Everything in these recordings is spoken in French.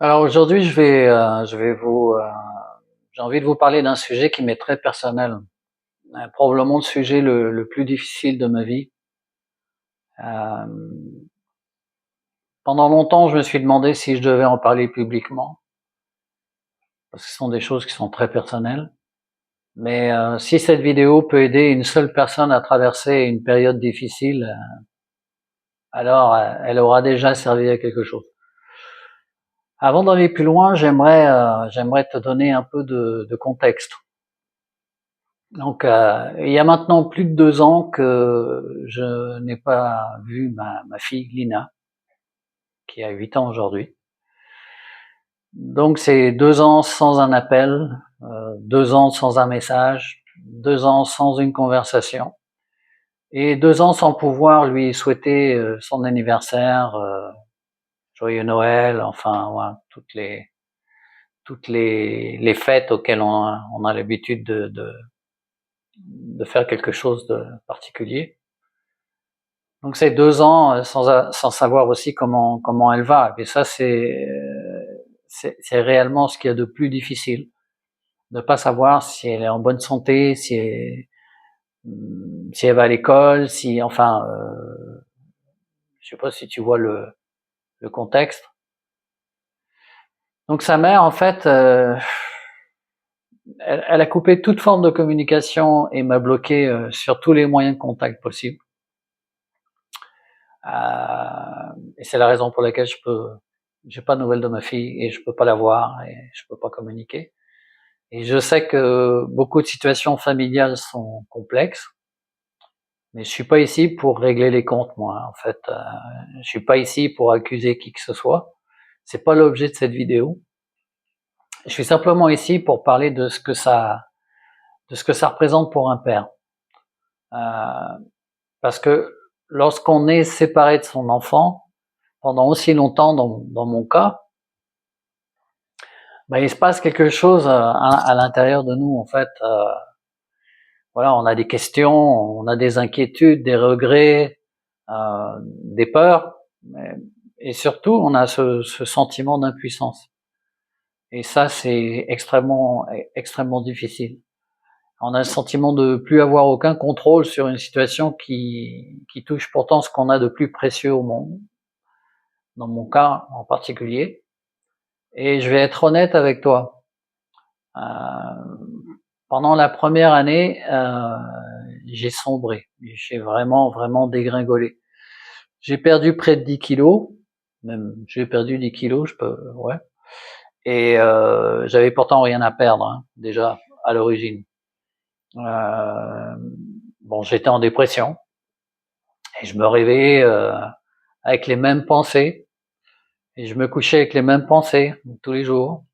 Alors aujourd'hui, j'ai envie de vous parler d'un sujet qui m'est très personnel, probablement le sujet le plus difficile de ma vie. Euh, Pendant longtemps, je me suis demandé si je devais en parler publiquement, parce que ce sont des choses qui sont très personnelles. Mais si cette vidéo peut aider une seule personne à traverser une période difficile, alors elle aura déjà servi à quelque chose. Avant d'aller plus loin, j'aimerais te donner un peu de contexte. Donc, il y a maintenant plus de 2 ans que je n'ai pas vu ma fille Lina, qui a 8 ans aujourd'hui. Donc, c'est 2 ans sans un appel, 2 ans sans un message, 2 ans sans une conversation, et 2 ans sans pouvoir lui souhaiter son anniversaire, joyeux Noël, enfin, voilà, toutes les fêtes auxquelles on a l'habitude de faire quelque chose de particulier. Donc c'est 2 ans sans savoir aussi comment elle va. Et ça c'est réellement ce qu'il y a de plus difficile, de pas savoir si elle est en bonne santé, si elle va à l'école, si enfin je sais pas si tu vois le contexte. Donc sa mère en fait elle a coupé toute forme de communication et m'a bloqué sur tous les moyens de contact possibles. Et c'est la raison pour laquelle j'ai pas de nouvelles de ma fille et je peux pas la voir et je peux pas communiquer. Et je sais que beaucoup de situations familiales sont complexes, mais je suis pas ici pour régler les comptes, moi. En fait, je suis pas ici pour accuser qui que ce soit. C'est pas l'objet de cette vidéo. Je suis simplement ici pour parler de ce que ça représente pour un père. Parce que lorsqu'on est séparé de son enfant pendant aussi longtemps, dans mon cas, il se passe quelque chose à l'intérieur de nous, en fait. Voilà, on a des questions, on a des inquiétudes, des regrets, des peurs, et surtout, on a ce sentiment d'impuissance. Et ça, c'est extrêmement difficile. On a le sentiment de plus avoir aucun contrôle sur une situation qui touche pourtant ce qu'on a de plus précieux au monde, dans mon cas en particulier. Et je vais être honnête avec toi. Euh, Pendant la première année, j'ai sombré. J'ai vraiment dégringolé. J'ai perdu près de 10 kilos. Même, j'ai perdu 10 kilos, ouais. Et j'avais pourtant rien à perdre, hein, déjà, à l'origine. Bon, j'étais en dépression. Et je me réveillais avec les mêmes pensées. Et je me couchais avec les mêmes pensées tous les jours.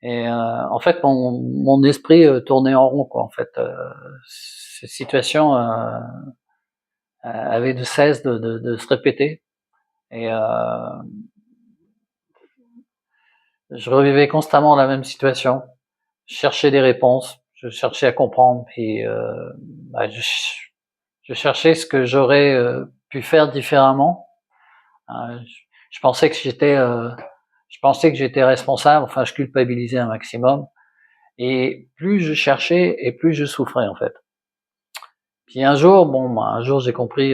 Et en fait, mon esprit tournait en rond, quoi. En fait, cette situation avait de cesse de se répéter. Et je revivais constamment la même situation. Je cherchais des réponses, je cherchais à comprendre, puis je cherchais ce que j'aurais pu faire différemment. Je pensais que j'étais responsable. Enfin, je culpabilisais un maximum. Et plus je cherchais, et plus je souffrais en fait. Puis un jour j'ai compris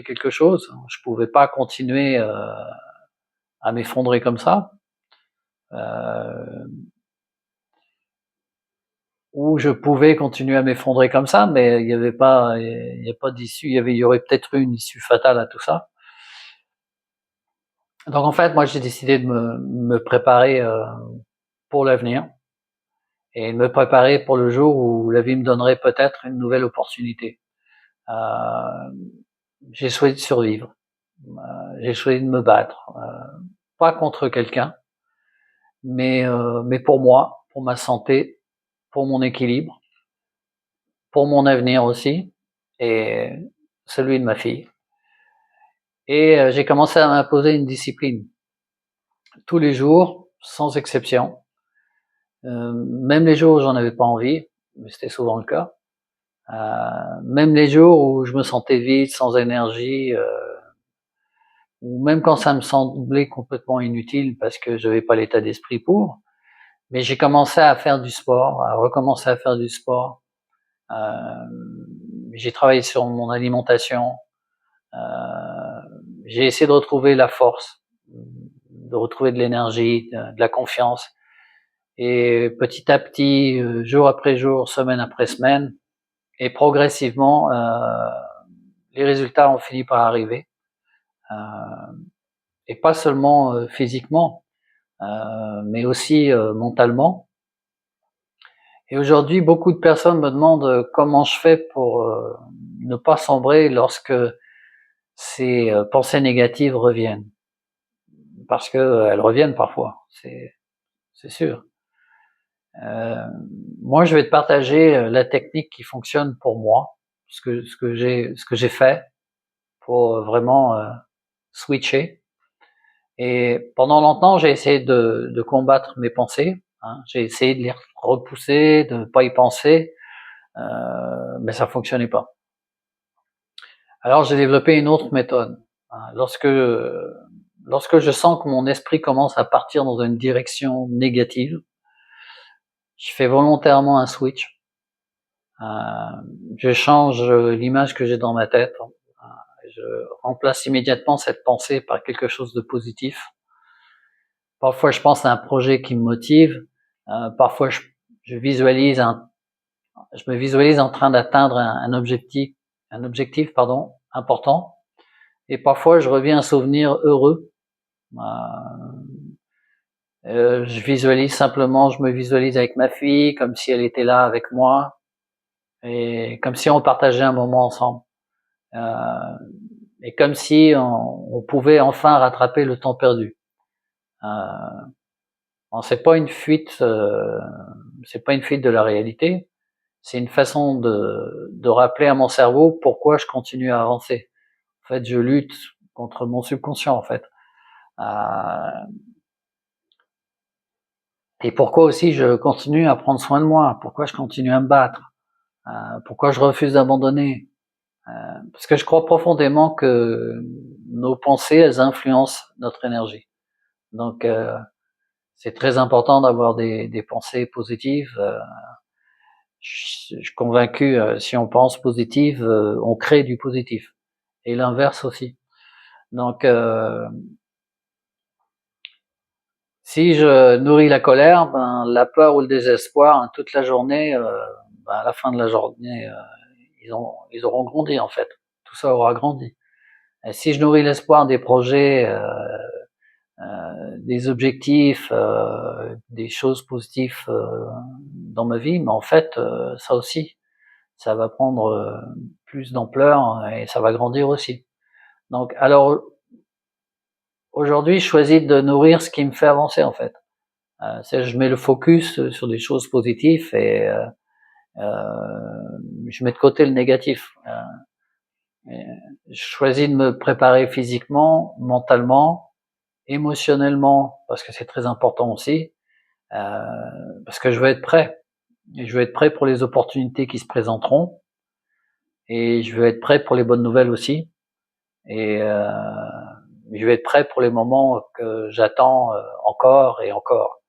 quelque chose. Je pouvais pas continuer à m'effondrer comme ça. Euh, ou je pouvais continuer à m'effondrer comme ça, mais il y a pas d'issue. Il y aurait peut-être eu une issue fatale à tout ça. Donc en fait, moi j'ai décidé de me préparer pour l'avenir et de me préparer pour le jour où la vie me donnerait peut-être une nouvelle opportunité. Euh, j'ai choisi de survivre. J'ai choisi de me battre, pas contre quelqu'un, mais pour moi, pour ma santé, pour mon équilibre, pour mon avenir aussi, et celui de ma fille. Et j'ai commencé à m'imposer une discipline tous les jours, sans exception. Même les jours où j'en avais pas envie, mais c'était souvent le cas. Même les jours où je me sentais vide, sans énergie, ou même quand ça me semblait complètement inutile parce que je n'avais pas l'état d'esprit pour, mais j'ai commencé à faire du sport, à recommencer à faire du sport. J'ai travaillé sur mon alimentation. J'ai essayé de retrouver la force, de retrouver de l'énergie, de la confiance. Et petit à petit, jour après jour, semaine après semaine, et progressivement, les résultats ont fini par arriver. Et pas seulement physiquement, mais aussi mentalement. Et aujourd'hui, beaucoup de personnes me demandent comment je fais pour ne pas sombrer lorsque ces pensées négatives reviennent. Parce que elles reviennent parfois, c'est sûr. Moi, je vais te partager la technique qui fonctionne pour moi, ce que j'ai fait pour vraiment switcher. Et pendant longtemps, j'ai essayé de combattre mes pensées. Hein. J'ai essayé de les repousser, de ne pas y penser, mais ça fonctionnait pas. Alors, j'ai développé une autre méthode. Hein. Lorsque je sens que mon esprit commence à partir dans une direction négative, je fais volontairement un switch. Je change l'image que j'ai dans ma tête. Je remplace immédiatement cette pensée par quelque chose de positif. Parfois, je pense à un projet qui me motive. Parfois, je me visualise en train d'atteindre un objectif, important. Et parfois, je reviens à un souvenir heureux. Je me visualise avec ma fille, comme si elle était là avec moi, et comme si on partageait un moment ensemble. Et comme si on pouvait enfin rattraper le temps perdu. C'est pas une fuite de la réalité. C'est une façon de rappeler à mon cerveau pourquoi je continue à avancer. En fait, je lutte contre mon subconscient, en fait. Et pourquoi aussi je continue à prendre soin de moi. Pourquoi je continue à me battre. Pourquoi je refuse d'abandonner. Parce que je crois profondément que nos pensées, elles influencent notre énergie. Donc, c'est très important d'avoir des pensées positives. Je suis convaincu, si on pense positif, on crée du positif. Et l'inverse aussi. Donc, si je nourris la colère, la peur ou le désespoir, toute la journée, à la fin de la journée, ils auront grandi en fait. Tout ça aura grandi. Et si je nourris l'espoir des projets, des objectifs, des choses positives dans ma vie, mais en fait, ça aussi, ça va prendre plus d'ampleur et ça va grandir aussi. Donc, alors aujourd'hui, je choisis de nourrir ce qui me fait avancer en fait. Je mets le focus sur des choses positives et je mets de côté le négatif. Je choisis de me préparer physiquement, mentalement, émotionnellement, parce que c'est très important aussi, parce que je veux être prêt. Et je veux être prêt pour les opportunités qui se présenteront, et je veux être prêt pour les bonnes nouvelles aussi, et je veux être prêt pour les moments que j'attends encore et encore.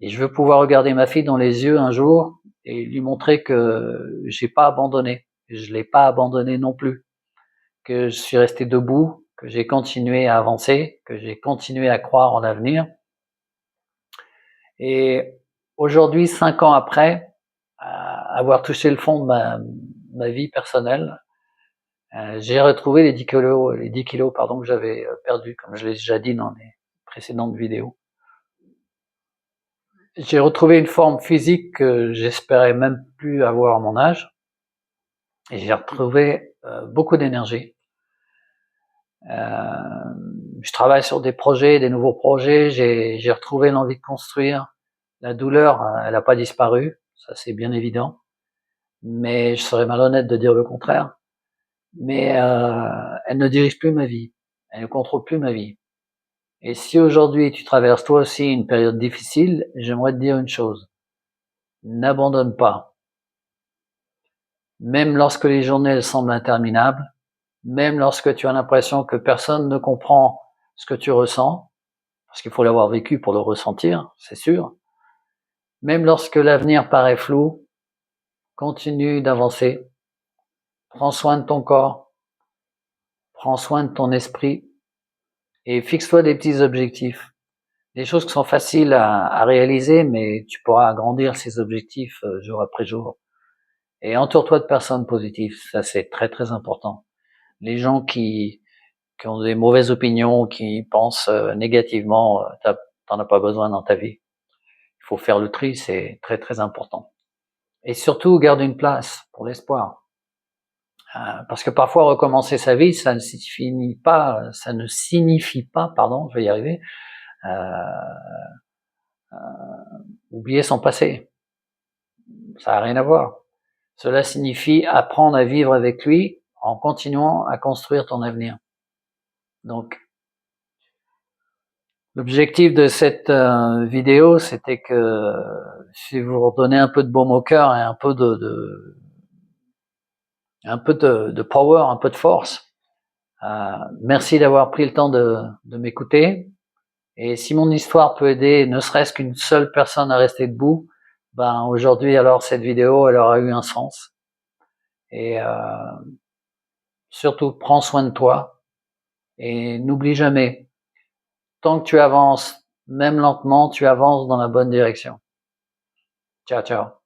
Et je veux pouvoir regarder ma fille dans les yeux un jour et lui montrer que j'ai pas abandonné, que je l'ai pas abandonné non plus, que je suis resté debout, que j'ai continué à avancer, que j'ai continué à croire en l'avenir. Et aujourd'hui, 5 ans après, avoir touché le fond de ma vie personnelle, j'ai retrouvé les 10 kilos que j'avais perdus, comme je l'ai déjà dit dans les précédentes vidéos. J'ai retrouvé une forme physique que j'espérais même plus avoir à mon âge. Et j'ai retrouvé beaucoup d'énergie. Je travaille sur des projets, des nouveaux projets. J'ai retrouvé l'envie de construire. La douleur, elle n'a pas disparu, ça c'est bien évident. Mais je serais malhonnête de dire le contraire. Mais elle ne dirige plus ma vie. Elle ne contrôle plus ma vie. Et si aujourd'hui tu traverses toi aussi une période difficile, j'aimerais te dire une chose. N'abandonne pas. Même lorsque les journées semblent interminables, même lorsque tu as l'impression que personne ne comprend ce que tu ressens, parce qu'il faut l'avoir vécu pour le ressentir, c'est sûr. Même lorsque l'avenir paraît flou, continue d'avancer. Prends soin de ton corps, prends soin de ton esprit et fixe-toi des petits objectifs. Des choses qui sont faciles à réaliser, mais tu pourras agrandir ces objectifs jour après jour. Et entoure-toi de personnes positives, ça c'est très très important. Les gens qui ont des mauvaises opinions, qui pensent négativement, t'en as pas besoin dans ta vie. Il faut faire le tri, c'est très très important. Et surtout, garde une place pour l'espoir. Parce que parfois recommencer sa vie, ça ne signifie pas, pardon, je vais y arriver, oublier son passé. Ça n'a rien à voir. Cela signifie apprendre à vivre avec lui en continuant à construire ton avenir. Donc, l'objectif de cette vidéo, c'était que si vous redonnez un peu de baume au cœur et un peu de power, un peu de force. Merci d'avoir pris le temps de m'écouter. Et si mon histoire peut aider ne serait-ce qu'une seule personne à rester debout, ben aujourd'hui alors cette vidéo elle aura eu un sens. Et surtout prends soin de toi et n'oublie jamais, tant que tu avances, même lentement, tu avances dans la bonne direction. Ciao, ciao.